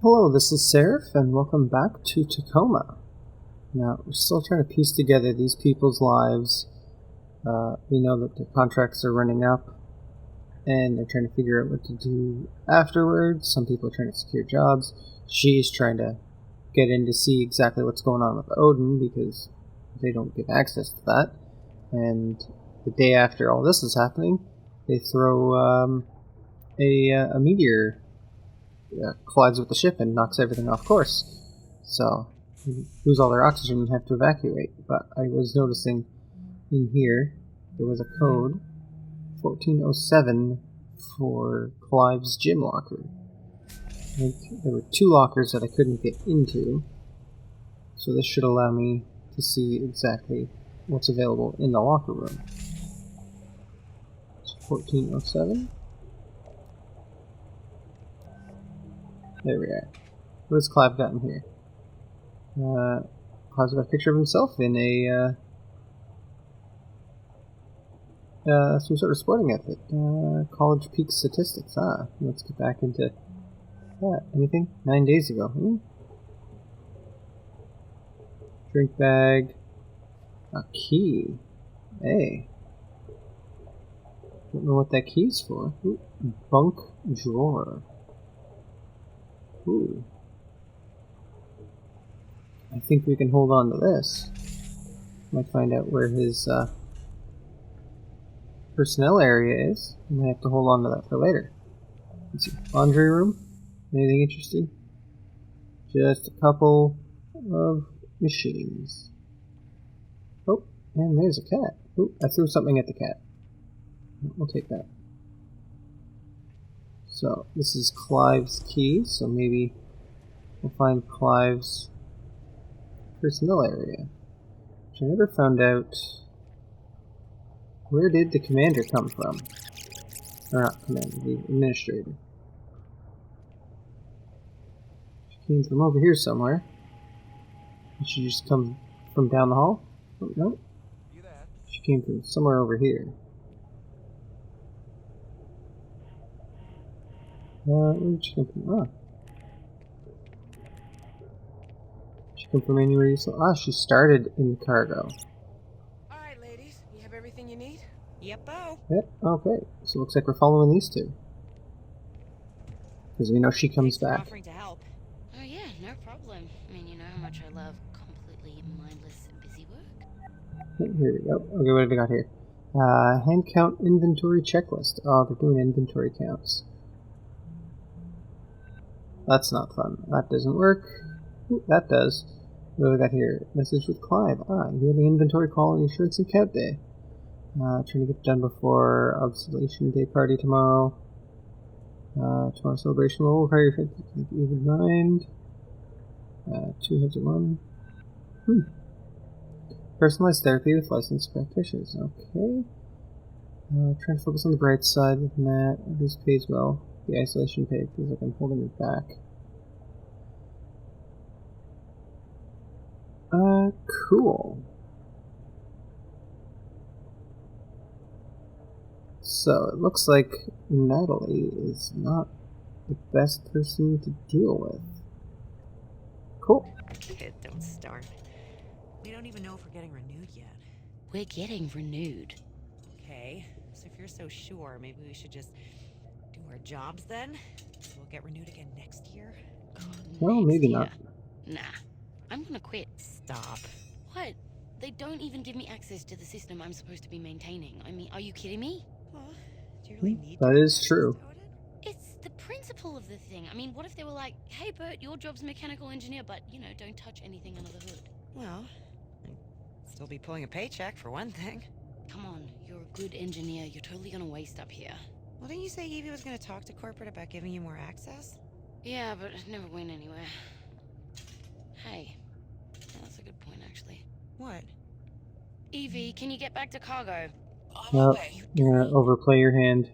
Hello, this is Seraph, and welcome back to Tacoma. Now, we're still trying to piece together these people's lives. We know that their contracts are running up, and they're trying to figure out what to do afterwards. Some people are trying to secure jobs. She's trying to get in to see exactly what's going on with Odin, because they don't get access to that. And the day after all this is happening, they throw a meteor collides with the ship and knocks everything off course. So, they lose all their oxygen and have to evacuate. But I was noticing in here, there was a code, 1407, for Clive's gym locker. I think there were two lockers that I couldn't get into, so this should allow me to see exactly what's available in the locker room. It's 1407. There we are. What has Clive got in here? Clive's got a picture of himself in a some sort of sporting outfit. College peak statistics. Let's get back into that. Anything? 9 days ago. Drink bag. A key. Hey. Don't know what that key's for. Ooh, bunk drawer. Ooh. I think we can hold on to this. Might find out where his personnel area is. We might have to hold on to that for later. Let's see. Laundry room? Anything interesting? Just a couple of machines. Oh, and there's a cat. Oh, I threw something at the cat. We'll take that. So, this is Clive's key, so maybe we'll find Clive's personnel area. Which I never found out. Where did the commander come from? Or not commander, the administrator. She came from over here somewhere. Did she just come from down the hall? Oh, no. She came from somewhere over here. Where did she come from? She come from anywhere you saw? She started in the cargo. Alright, ladies. You have everything you need? Yep-o. Yep, okay. So it looks like we're following these two. Because we know she comes back. Offering to help. Oh yeah, no problem. I mean, you know how much I love completely mindless busy work. Here we go. Okay, what have we got here? Hand count inventory checklist. Oh, they're doing inventory counts. That's not fun. That doesn't work. Ooh, that does. What do we got here? Message with Clive. You have the inventory call on insurance and count day. Trying to get done before obsolescence day party tomorrow. Tomorrow celebration will require your friends to keep even mind. 2 heads of 1. Personalized therapy with licensed practitioners. Okay. Trying to focus on the bright side with Matt. At least pays well. The isolation pay feels like I'm holding it back. Cool. So, it looks like Natalie is not the best person to deal with. Cool. Kid, don't start. We don't even know if we're getting renewed yet. We're getting renewed. Okay, so if you're so sure, maybe we should just do our jobs then? So we'll get renewed again next year? God, Well, maybe not. Nah. I'm gonna quit. Stop. What? They don't even give me access to the system I'm supposed to be maintaining. I mean, are you kidding me? Well, do you really need That is true. It's the principle of the thing. I mean, what if they were like, hey Bert, your job's mechanical engineer, but, you know, don't touch anything under the hood? Well, I'd still be pulling a paycheck for one thing. Come on, you're a good engineer. You're totally gonna waste up here. Well, didn't you say Evie was going to talk to corporate about giving you more access? Yeah, but it never went anywhere. Hey, that's a good point, actually. What? Evie, can you get back to cargo? No, you're gonna overplay your hand.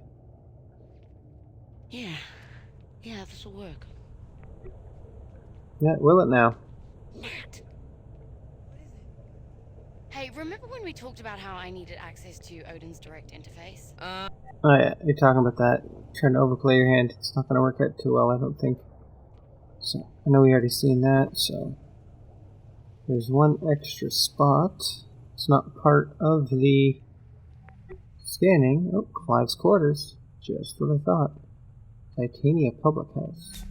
Yeah, this will work. Yeah, will it now? Matt! Hey, remember when we talked about how I needed access to Odin's direct interface? Oh yeah, you're talking about that. Trying to overplay your hand. It's not gonna work out too well, I don't think. So, I know we already seen that, so there's one extra spot. It's not part of the scanning. Oh, Clive's quarters. Just what I thought. Titania Public House.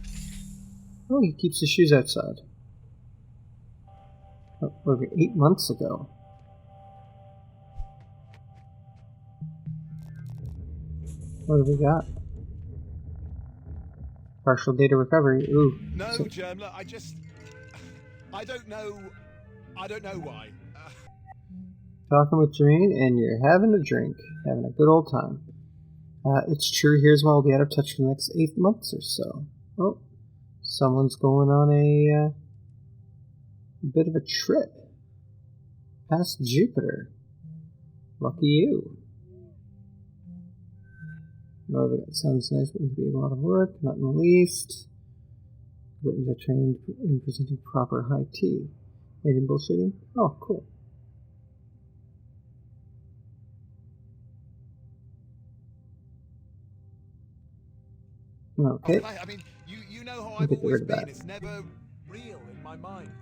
Oh, he keeps his shoes outside. Oh, over 8 months ago. What do we got? Partial data recovery. Ooh. No, Germ, look, I don't know why. Talking with Jermaine, and you're having a drink. Having a good old time. It's true, here's why we'll be out of touch for the next 8 months or so. Oh, someone's going on a bit of a trip. Past Jupiter. Lucky you. Oh, that sounds nice. Wouldn't be a lot of work, not in the least. Britons are trained in presenting proper high tea. Any bullshitting? Oh, cool. Okay. I mean, you know how I'll I've get always rid of been. that. It's never real in my mind.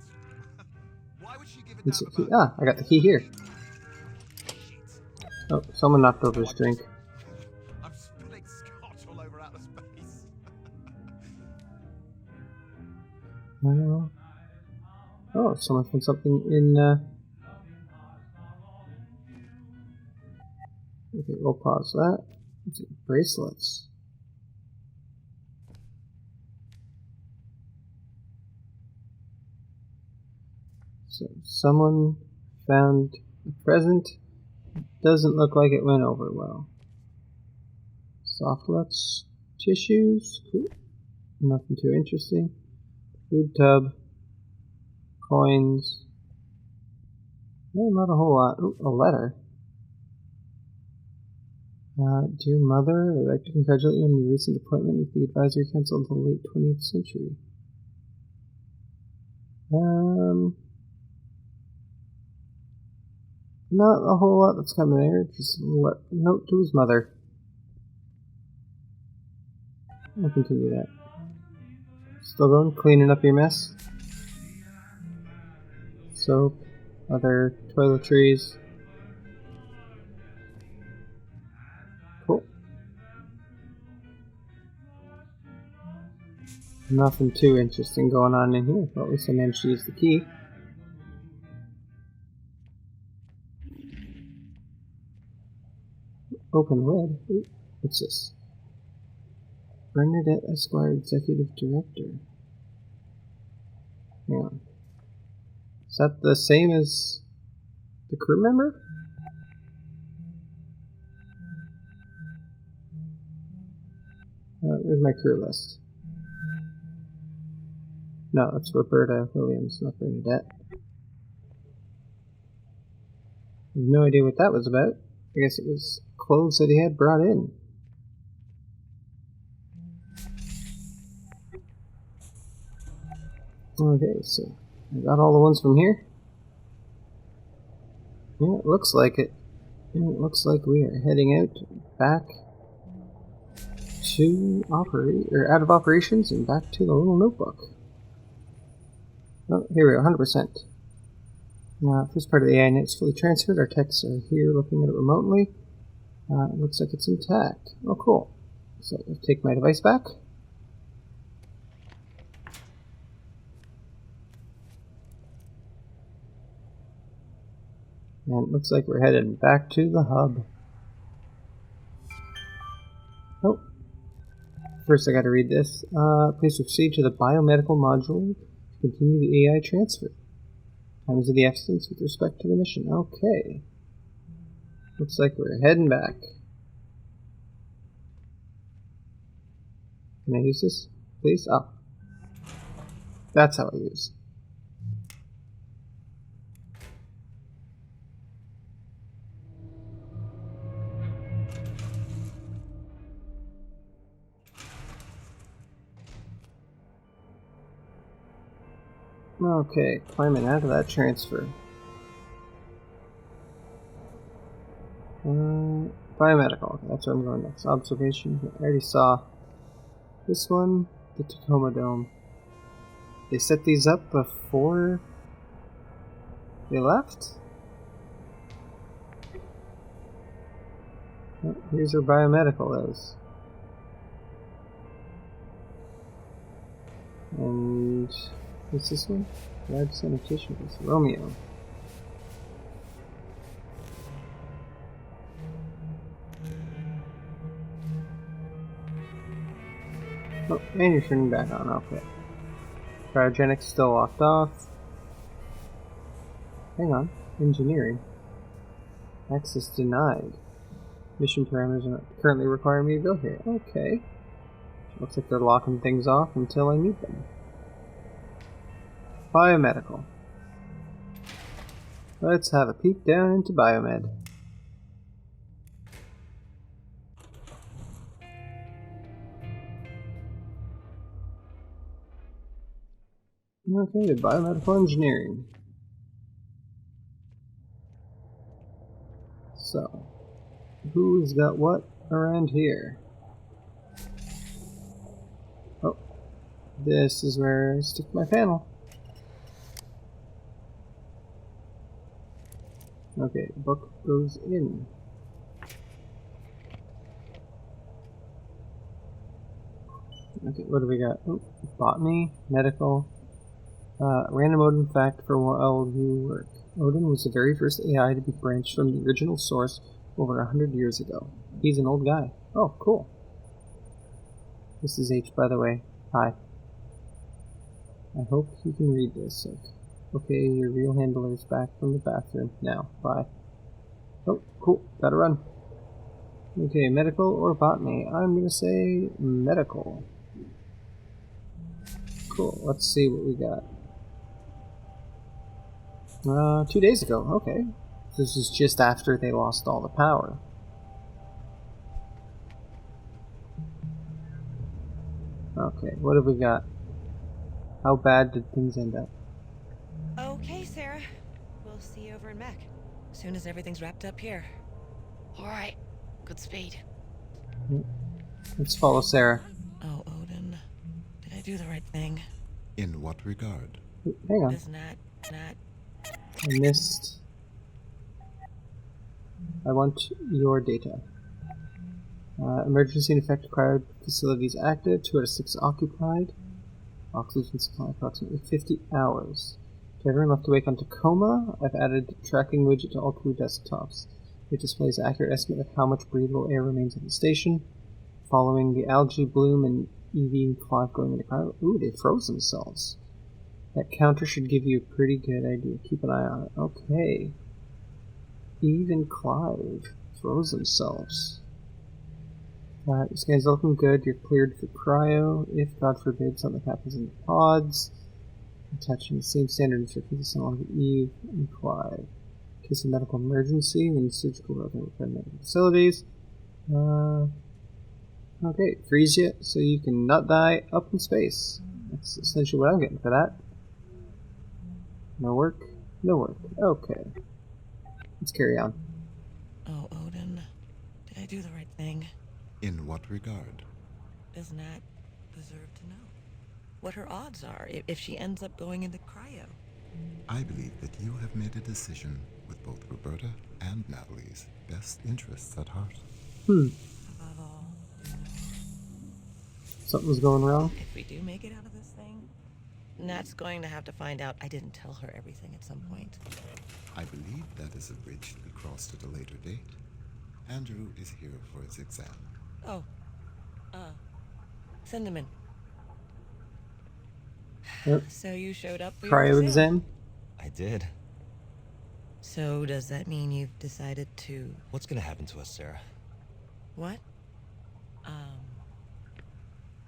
Why would she give a Let's damn see. about... I got the key here. Oh, someone knocked over his drink. I'm spilling scotch all over outer space. Oh, someone found something in. Okay, we'll pause that. Let's see. Bracelets. So, someone found a present. Doesn't look like it went over well. Softlets. Tissues. Cool. Nothing too interesting. Food tub. Coins. No, not a whole lot. Ooh, a letter. Dear Mother, I would like to congratulate you on your recent appointment with the Advisory Council of the late 20th century. Not a whole lot that's coming there. Just a little note to his mother. I'll continue that. Still going? Cleaning up your mess? Soap. Other toiletries. Cool. Nothing too interesting going on in here, but at least I managed to use the key. Open lid. Ooh, what's this? Bernadette Esquire, Executive Director. Hang on. Is that the same as the crew member? Where's my crew list? No, that's Roberta Williams, not Bernadette. I have no idea what that was about. I guess it was clothes that he had brought in. Okay, so I got all the ones from here. Yeah, it looks like it. Yeah, it looks like we are heading out back to out of operations and back to the little notebook. Oh, here we go, 100%. First part of the AI net is fully transferred. Our techs are here looking at it remotely. It looks like it's intact. Oh, cool. So I'll take my device back. And it looks like we're headed back to the hub. Oh. First I gotta read this. Please proceed to the biomedical module to continue the AI transfer. Time is of the essence with respect to the mission. Okay. Looks like we're heading back. Can I use this, please? Oh. That's how I use. Okay, climbing out of that transfer. Biomedical. Okay, that's where I'm going next. Observation. I already saw this one, the Tacoma Dome. They set these up before they left? Oh, here's where biomedical is. And what's this one? Lab sanitation. Romeo. Oh, and you're turning back on, okay. Cryogenics still locked off. Hang on. Engineering. Access denied. Mission parameters are not currently requiring me to go here. Okay. Looks like they're locking things off until I need them. Biomedical. Let's have a peek down into Biomed. Okay, biomedical engineering. So, who's got what around here? Oh, this is where I stick my panel. Okay, book goes in. Okay, what do we got? Oh, botany, medical. Random Odin fact for while you work. Odin was the very first AI to be branched from the original source over 100 years ago. He's an old guy. Oh, cool. This is H, by the way. Hi. I hope you can read this. Okay, your real handler's back from the bathroom. Now, bye. Oh, cool. Gotta run. Okay, medical or botany? I'm gonna say medical. Cool. Let's see what we got. 2 days ago. Okay. This is just after they lost all the power. Okay, what have we got? How bad did things end up? Okay, Sarah. We'll see you over in Mech. As soon as everything's wrapped up here. Alright, good speed. Let's follow Sarah. Oh, Odin. Did I do the right thing? In what regard? Hang on. It's not. I missed. I want your data. Emergency and effective cryo facilities active. 2 out of 6 occupied. Oxygen supply approximately 50 hours. To everyone left awake on Tacoma, I've added tracking widget to all crew desktops. It displays an accurate estimate of how much breathable air remains at the station. Following the algae bloom and Evie and Clive going into cryo. Ooh, they froze themselves. That counter should give you a pretty good idea. Keep an eye on it. Okay. Eve and Clive froze themselves. Your scan's looking good. You're cleared for cryo. If, God forbid, something happens in the pods, attaching the same standard instructions along with Eve and Clive. In case of medical emergency, when surgical required medical facilities. Okay, freeze you so you can not die up in space. That's essentially what I'm getting for that. No work? No work. Okay. Let's carry on. Oh, Odin. Did I do the right thing? In what regard? Does Nat deserve to know what her odds are if she ends up going into cryo? I believe that you have made a decision with both Roberta and Natalie's best interests at heart. Above all, Something's going wrong? if we do make it out of this thing, Nat's going to have to find out I didn't tell her everything at some point. I believe that is a bridge to be crossed at a later date. Andrew is here for his exam. Oh, send him in. Yep. So you showed up for your Cryo exam? exam? I did. So does that mean you've decided to... What's gonna happen to us, Sarah? What?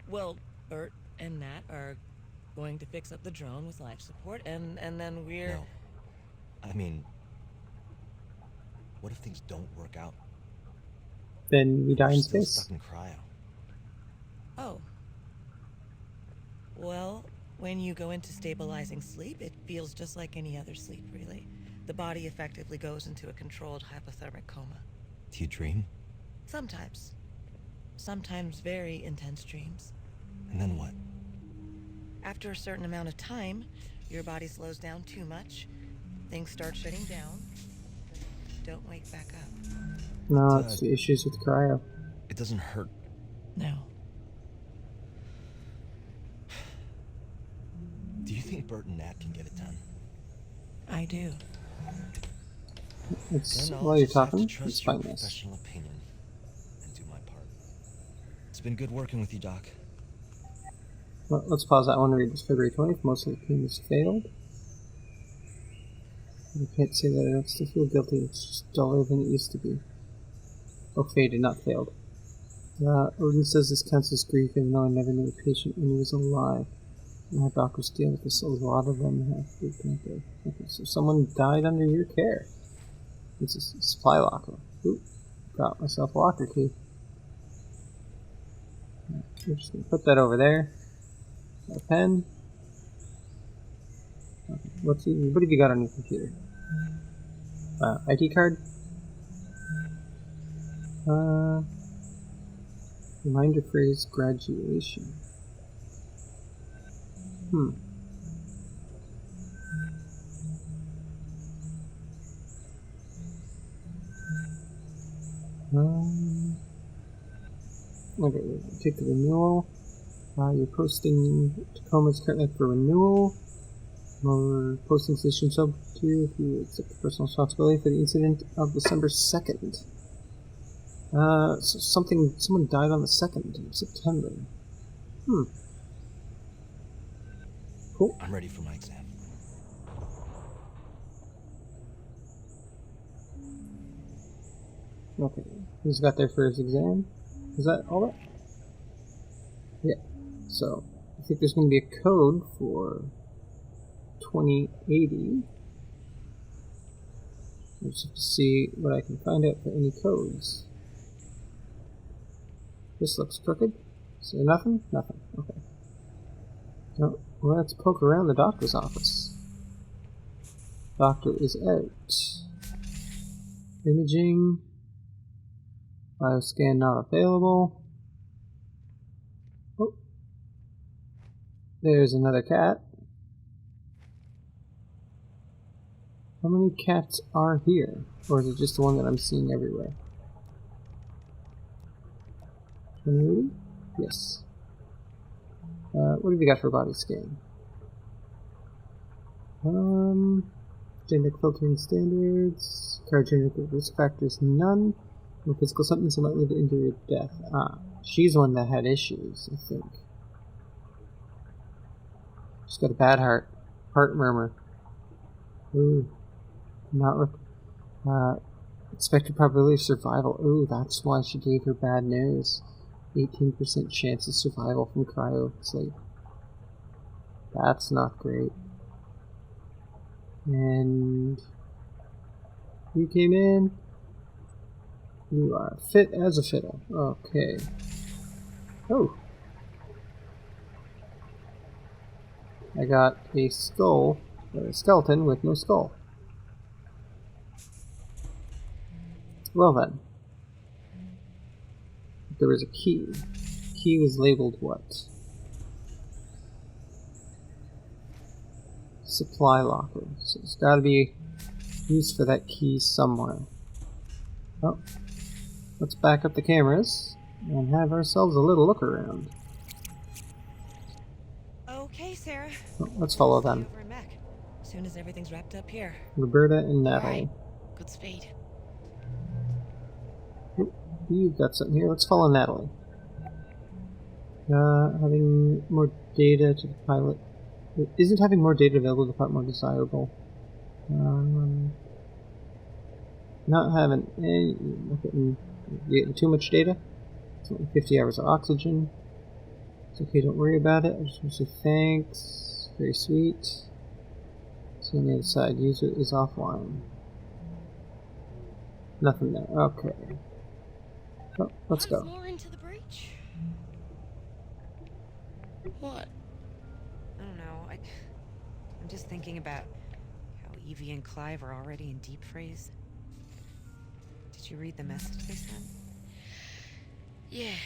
Well, Bert and Nat are going to fix up the drone with life support, and then we're... No. I mean, what if things don't work out? Then we die We're in still space. stuck in cryo. Oh. Well, when you go into stabilizing sleep, it feels just like any other sleep, really. The body effectively goes into a controlled hypothermic coma. Do you dream? Sometimes. Sometimes very intense dreams. And then what? After a certain amount of time, your body slows down too much, things start shutting down. Don't wake back up. No, it's the issues with cryo. It doesn't hurt. No. Do you think Bert and Nat can get it done? I do. It's Then I'll while you're just have to talking, trust let's your find this. professional opinion and do my part. It's been good working with you, Doc. Well, let's pause that one and read this. February 20th, most of the payments failed. I can't say that I don't still feel guilty. It's just duller than it used to be. Oh, faded, not failed. Odin says this counts as grief, even though I never knew a patient when he was alive. And how doctors deal with this, a lot of them have to do. Okay, so someone died under your care. It's a supply locker. Oop, got myself a locker key. I'm just gonna put that over there. Got a pen. Okay, what have you got on your computer? ID card? Reminder phrase, graduation. Okay, take the renewal. You're posting Tacoma is currently up for renewal. More posting station sub to if you accept the personal responsibility for the incident of December 2nd. So someone died on the 2nd of September. Cool. I'm ready for my exam. Okay, he's got there for his exam. Is that all that? Yeah. So, I think there's going to be a code for 2080. I just have to see what I can find out for any codes. This looks crooked. Is there nothing? Nothing. Okay. No, well, let's poke around the doctor's office. Doctor is out. Imaging. Bioscan not available. Oh. There's another cat. How many cats are here? Or is it just the one that I'm seeing everywhere? 2080? Yes. What have you got for body scan? Genetic filtering standards. Carcinogenic risk factors, none. No physical symptoms that might lead to injury or death. She's one that had issues, I think. She's got a bad heart. Heart murmur. Ooh. Expected probability of survival. Ooh, that's why she gave her bad news. 18% chance of survival from cryo sleep. That's not great. And you came in. You are fit as a fiddle. Okay. Oh. I got a skull, or a skeleton with no skull. Well then. There was a key. Key was labeled what? Supply locker. So there's gotta be use for that key somewhere. Oh. Let's back up the cameras and have ourselves a little look around. Okay, Sarah. Oh, let's follow them. Over in Mac. As soon as everything's wrapped up here. Roberta and Natalie. Right. Good speed. You've got something here. Let's follow Natalie. Having more data to the pilot. Isn't having more data available to the pilot more desirable? Not having any. Getting too much data. It's only 50 hours of oxygen. It's okay, don't worry about it. I just want to say thanks. Very sweet. So on the other side, user is offline. Nothing there. Okay. Oh, let's go. More into the breach. What? I don't know. I'm just thinking about how Evie and Clive are already in deep freeze. Did you read the message they sent? Yeah.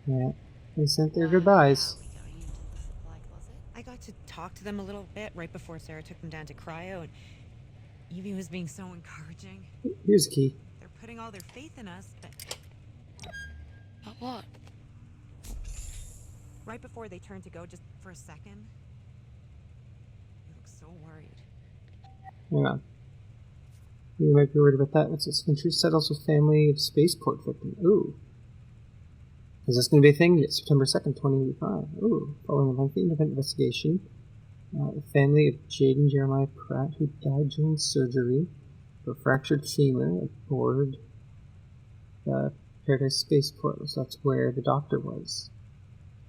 Yeah. They sent their goodbyes. I got to talk to them a little bit right before Sarah took them down to cryo, and Evie was being so encouraging. Here's a key. They're putting all their faith in us, but But what? right before they turned to go, just for a second, they look so worried. Hang on. You might be worried about that. What's this? Country settles with family of spaceport victim. Ooh. Is this going to be a thing? Yes, September 2nd, 2085. Ooh. Following a lengthy independent investigation, the family of Jaden Jeremiah Pratt, who died during surgery for a fractured femur aboard Paradise Spaceport. So that's where the doctor was.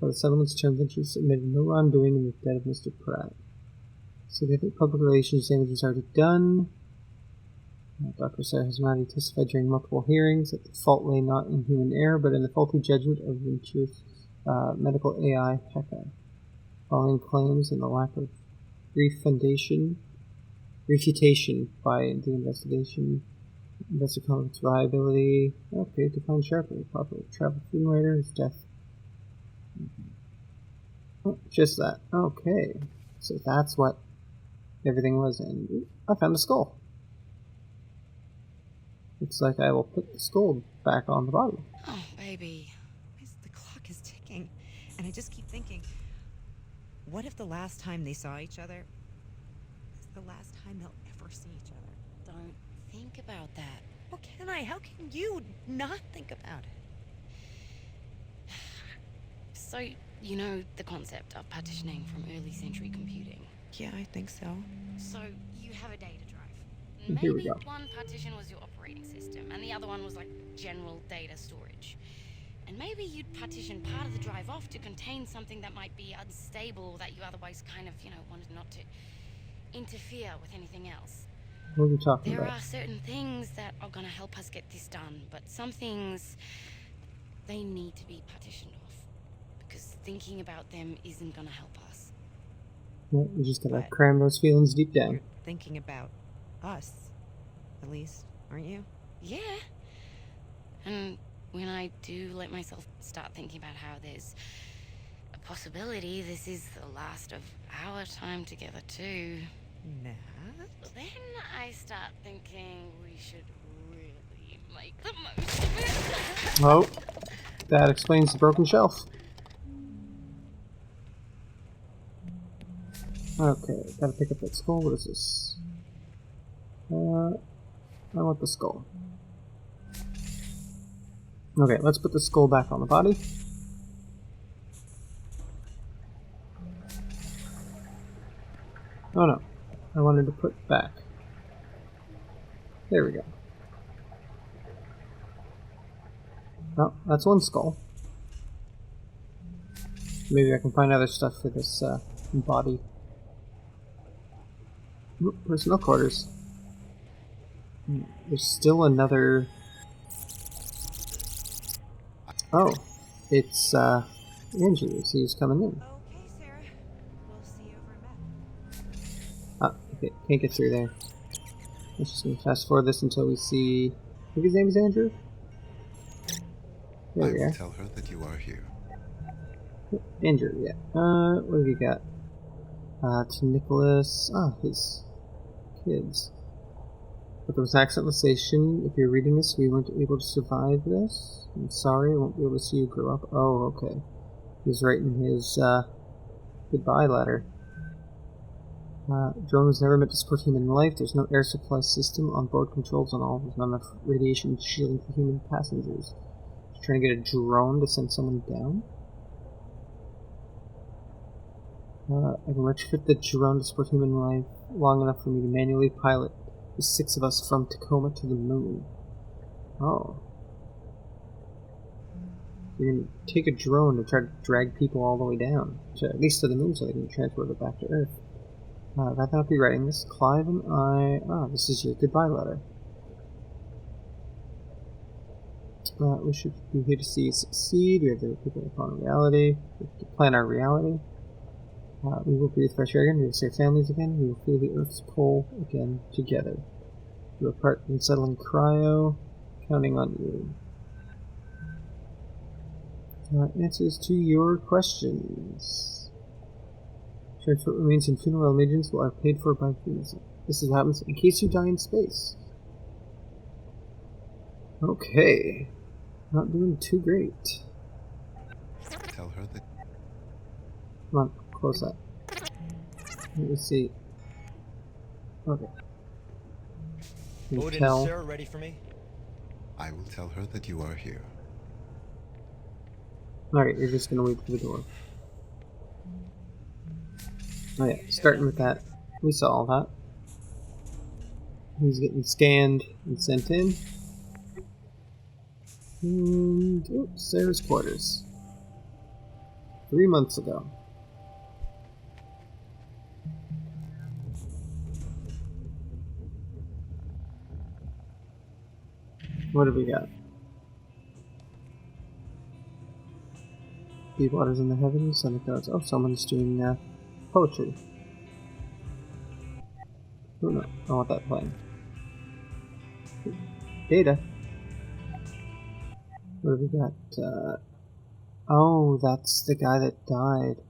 By the settlement's terms, interest admitted no wrongdoing in the death of Mr. Pratt. Significant public relations damage was already done. Dr. Sarah has already testified during multiple hearings that the fault lay not in human error, but in the faulty judgment of Venture's medical AI, Heka. Following claims and the lack of refutation by the investigation, investigate its viability. Okay, defined sharply. Popular travel simulator, his death. Oh, just that. Okay. So that's what everything was, and I found a skull. Looks like I will put the skull back on the body. Oh, baby. The clock is ticking, and I just keep thinking, what if the last time they saw each other is the last time they'll ever see each other? Don't think about that. How can I? How can you not think about it? So, you know the concept of partitioning from early century computing. Yeah, I think so. So, you have a data drive. Here we Maybe go. one partition was your operating system, and the other one was like general data storage. And maybe you'd partition part of the drive off to contain something that might be unstable that you otherwise kind of, wanted not to interfere with anything else. What are we talking There about? are certain things that are gonna help us get this done, but some things, they need to be partitioned off. Because thinking about them isn't gonna help us. Well, we just gotta But- cram those feelings deep down. You're thinking about us, at least, aren't you? Yeah. And when I do let myself start thinking about how there's a possibility this is the last of our time together too, Nat? then I start thinking we should really make the most of it. Oh, that explains the broken shelf. Okay, gotta pick up that skull. What is this? I want the skull. Okay, let's put the skull back on the body. Oh no, I wanted to put back. There we go. Oh, that's one skull. Maybe I can find other stuff for this body. Ooh, personnel quarters. There's still another. Oh, it's Andrew. So he's coming in. Okay, Sarah. We'll see you over in Meth. Ah, okay, can't get through there. Let's just gonna fast forward this until we see. I think his name is Andrew. There I we will are. tell her that you are here. Andrew, yeah. What have we got? To Nicholas. Ah, his kids. But there was an accident on the station. If you're reading this, we weren't able to survive this. I'm sorry, I won't be able to see you grow up. Oh, okay. He's writing his goodbye letter. Drone was never meant to support human life. There's no air supply system, on-board controls on all. There's not enough radiation shielding for human passengers. Just trying to get a drone to send someone down? I can retrofit the drone to support human life long enough for me to manually pilot the 6 of us from Tacoma to the moon. Oh. You're gonna take a drone to try to drag people all the way down, at least to the moon, so they can transport it back to Earth. Rather not be writing this. Clive and I... Ah, this is your goodbye letter. We should be here to see you succeed. We have the people upon reality. We have to plan our reality. We will breathe fresh air again. We will see our families again. We will feel the Earth's pull again together. We will part in settling cryo. Counting on you. Answers to your questions. Transfer remains in funeral arrangements are paid for by humans. This is what happens in case you die in space. Okay. Not doing too great. Tell her that Come on, close that. Let me see. Okay. You Odin, is tell. Sarah ready for me? I will tell her that you are here. Alright, you're just gonna wait for the door. Oh yeah, starting with that. We saw all that. He's getting scanned and sent in. And Sarah's quarters. 3 months ago. What have we got? Deep waters in the heavens, and the clouds. Oh, someone's doing poetry. Oh no, I want that playing. Data. What have we got? Oh, that's the guy that died.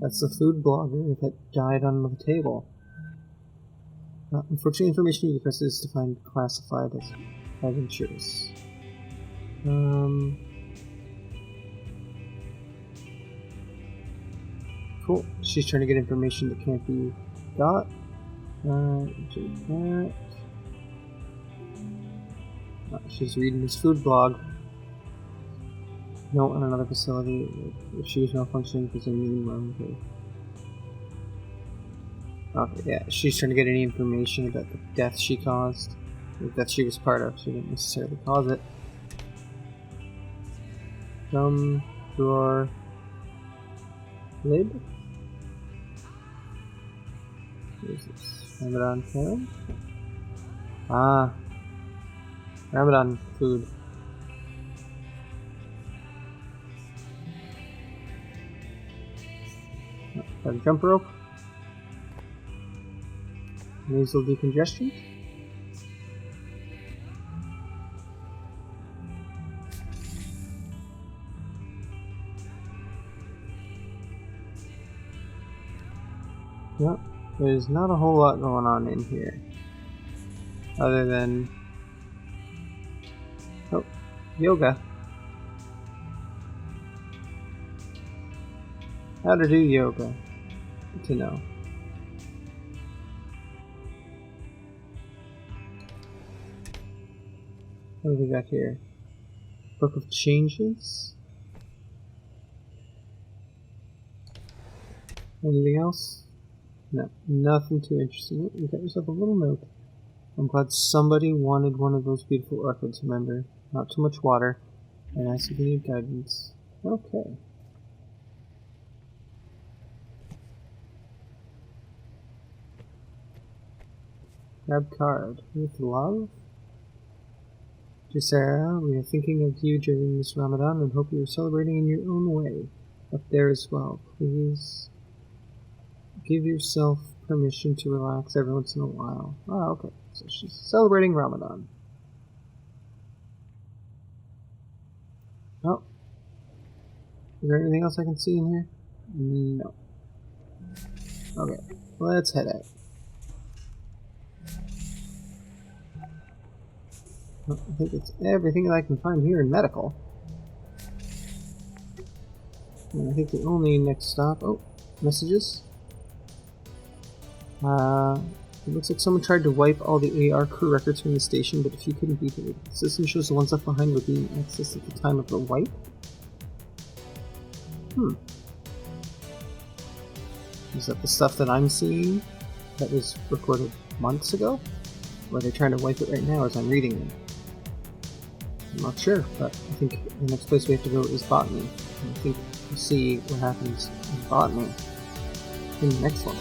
That's the food blogger that died on the table. Unfortunately, information you requested is defined classified as adventurous. Cool. She's trying to get information that can't be got. Do that. She's reading his food blog. Note on another facility. If she was malfunctioning, there's anything wrong with her. Okay, yeah, she's trying to get any information about the death she caused. The death she was part of. She didn't necessarily cause it. Drawer. Lid? What is this? Ramadan town? Ah. Ramadan food. Got a jump rope. Nasal decongestion. Yep, there's not a whole lot going on in here. Other than... oh, yoga. How to do yoga. Good to know. What do we got here? Book of Changes? Anything else? No, nothing too interesting. You got yourself a little note. I'm glad somebody wanted one of those beautiful orchids, remember? Not too much water. And I see you need guidance. Okay. Grab card. With love? To Sarah, we are thinking of you during this Ramadan and hope you are celebrating in your own way. Up there as well. Please give yourself permission to relax every once in a while. Ah, okay. So she's celebrating Ramadan. Oh. Is there anything else I can see in here? No. Okay. Let's head out. Well, I think it's everything that I can find here in medical. And I think the only next stop... oh, messages. It looks like someone tried to wipe all the AR crew records from the station, but if you couldn't beat it, the system shows the ones left behind were being accessed at the time of the wipe. Is that the stuff that I'm seeing that was recorded months ago? Or are they trying to wipe it right now as I'm reading them? I'm not sure, but I think the next place we have to go is botany. And I think we'll see what happens in botany in the next one.